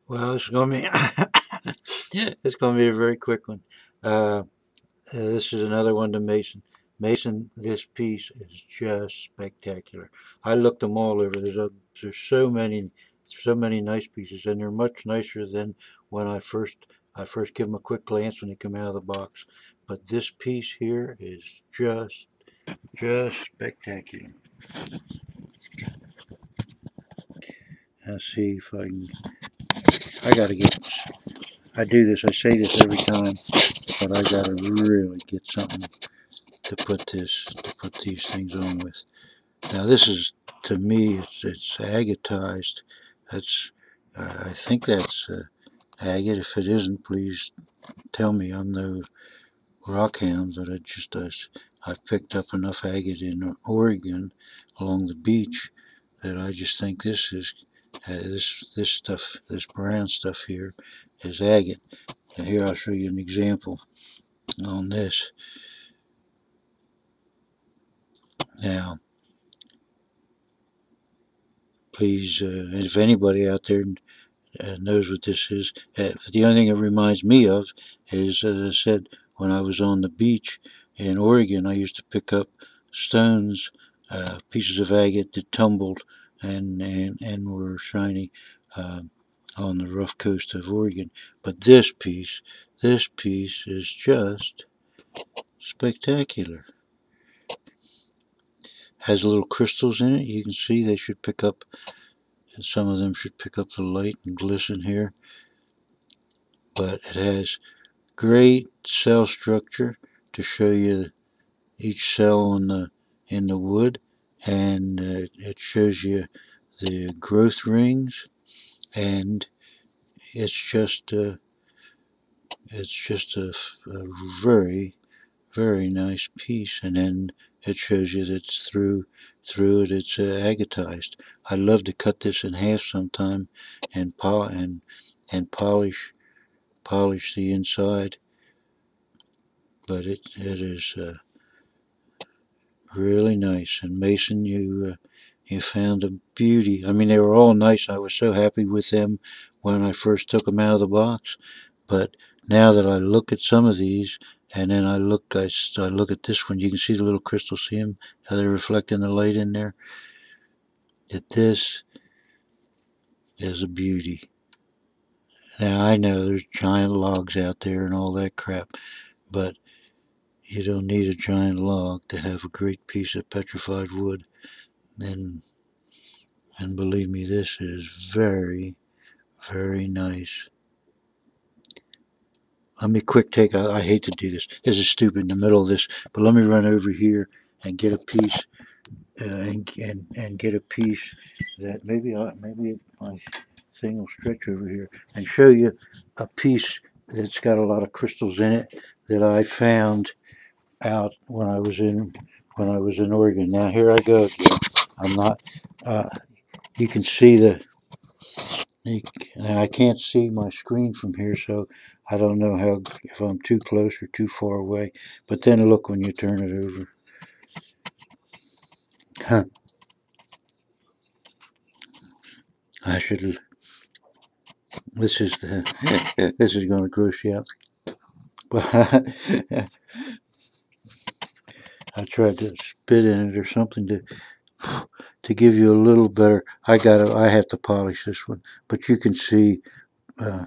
Well, it's going to be it's going to be a very quick one. This is another one to Mason. Mason, this piece is just spectacular. I looked them all over. There's so many nice pieces, and they're much nicer than when I first give them a quick glance when they come out of the box. But this piece here is just spectacular. Let's see if I can. I gotta get. I do this. I say this every time, but I gotta really get something to put these things on with. Now this is, to me, it's agatized. That's I think that's agate. If it isn't, please tell me. I'm no rockhound, but I've picked up enough agate in Oregon along the beach that I just think this stuff, this brown stuff here, is agate. And here I'll show you an example on this. Now, please, if anybody out there knows what this is, the only thing it reminds me of is, as I said, when I was on the beach in Oregon, I used to pick up stones, pieces of agate that tumbled and were shiny uh, on the rough coast of Oregon. But this piece is just spectacular. Has little crystals in it. You can see they should pick up. Some of them should pick up the light and glisten here. But it has great cell structure to show you each cell in the wood, and it shows you the growth rings, and it's just uh, a very nice piece. And then it shows you that it's agatized. I love to cut this in half sometime and polish the inside, but it is really nice. And Mason, you found a beauty. I mean, they were all nice. I was so happy with them when I first took them out of the box. But now that I look at some of these, and then I look at this one, you can see the little crystals. See them? How they're reflecting the light in there. That this is a beauty. Now I know there's giant logs out there and all that crap, but you don't need a giant log to have a great piece of petrified wood. And and believe me, this is very nice. Let me quick take. I hate to do this. This is stupid in the middle of this, but let me run over here and get a piece, and get a piece that maybe my thing will stretch over here and show you a piece that's got a lot of crystals in it that I found out when I was in Oregon. Now here I go again. I'm not. Uh, you can see I can't see my screen from here, so I don't know if I'm too close or too far away. But then look when you turn it over. Huh, I should. This is going to gross you out. But I tried to spit in it or something to give you a little better. I have to polish this one, but you can see. Uh,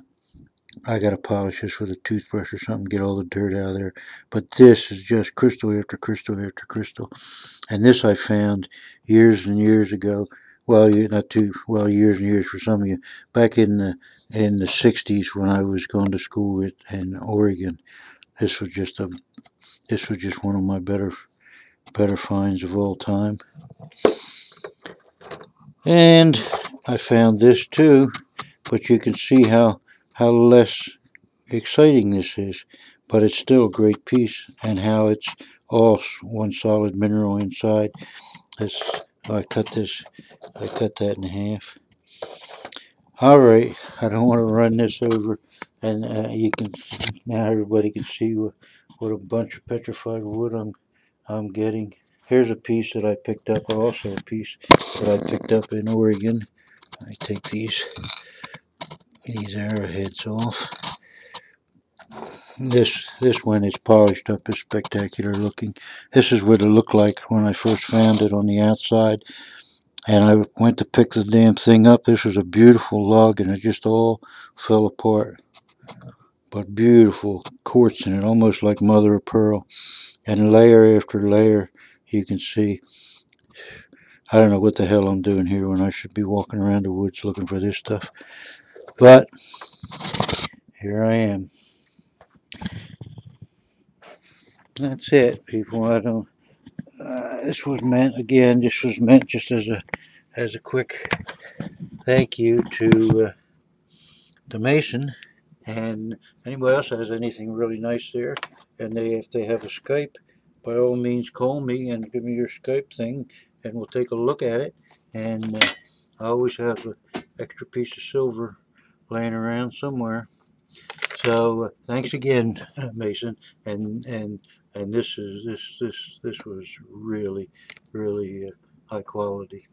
I gotta polish this with a toothbrush or something, get all the dirt out of there. But this is just crystal after crystal after crystal. And this I found years and years ago. Well, not too well, years and years for some of you. Back in the '60s when I was going to school in Oregon, this was just a this was just one of my better finds of all time. And I found this too, but you can see how less exciting this is, but it's still a great piece, and how it's all one solid mineral inside. This I cut this, I cut that in half. All right, I don't want to run this over, and you can now everybody can see what a bunch of petrified wood I'm getting. Here's a piece that I picked up, also a piece that I picked up in Oregon. I take these these arrowheads off. This when it's polished up is spectacular looking. This is what it looked like when I first found it on the outside. And I went to pick the damn thing up. This was a beautiful log, and it just all fell apart. But beautiful quartz in it, almost like mother of pearl. And layer after layer, you can see. I don't know what the hell I'm doing here when I should be walking around the woods looking for this stuff. But here I am. That's it, people. I don't. This was meant again. This was meant just as a quick thank you to Mason. And anybody else has anything really nice there, and if they have a Skype, by all means call me and give me your Skype thing, and we'll take a look at it. And I always have an extra piece of silver laying around somewhere. So thanks again, Mason. And this was really high quality.